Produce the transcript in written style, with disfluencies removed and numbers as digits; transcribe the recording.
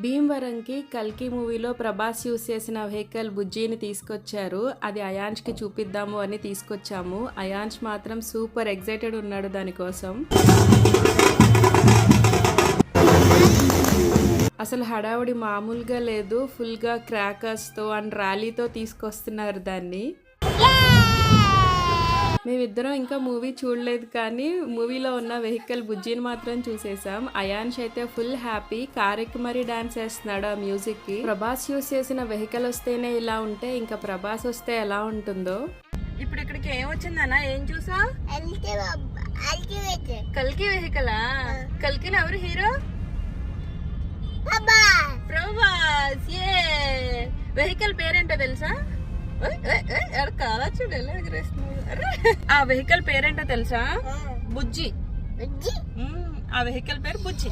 భీమవరంకి కల్కి మూవీలో ప్రభాస్ యూస్ చేసిన వెహికల్ బుజ్జీని తీసుకొచ్చారు. అది అయాంష్కి చూపిద్దాము అని తీసుకొచ్చాము. అయాంష్ మాత్రం సూపర్ ఎక్సైటెడ్ ఉన్నాడు దానికోసం. అసలు హడావుడి మామూలుగా లేదు. ఫుల్గా క్రాకర్స్తో అండ్ ర్యాలీతో తీసుకొస్తున్నారు దాన్ని. మేమిద్దరం ఇంకా మూవీ చూడలేదు కానీ మూవీలో ఉన్న వెహికల్ బుజ్జిని మాత్రం చూసేసాం. అయాంష్ అయితే ఫుల్ హ్యాపీ. కార్ ఎక్కి మరీ డాన్స్ చేస్తున్నాడు ఆ మ్యూజిక్ కి. ప్రభాస్ యూస్ చేసిన వెహికల్ వస్తేనే ఇలా ఉంటే ఇంకా ప్రభాస్ వస్తే ఎలా ఉంటుందో. ఇప్పుడు ఇక్కడికి ఏం వచ్చిందన్నా? ఏం చూసా? కల్కి వెహికలా? కల్కిలో ఎవరు హీరో? ప్రభాస్. వెహికల్ పేరేంటో తెలుసా? కాదా చూడు ఎలా ఎగరేస్తున్నాడు. ఆ వెహికల్ పేరేంటో తెలుసా? బుజ్జి. ఆ వెహికల్ పేరు బుజ్జి.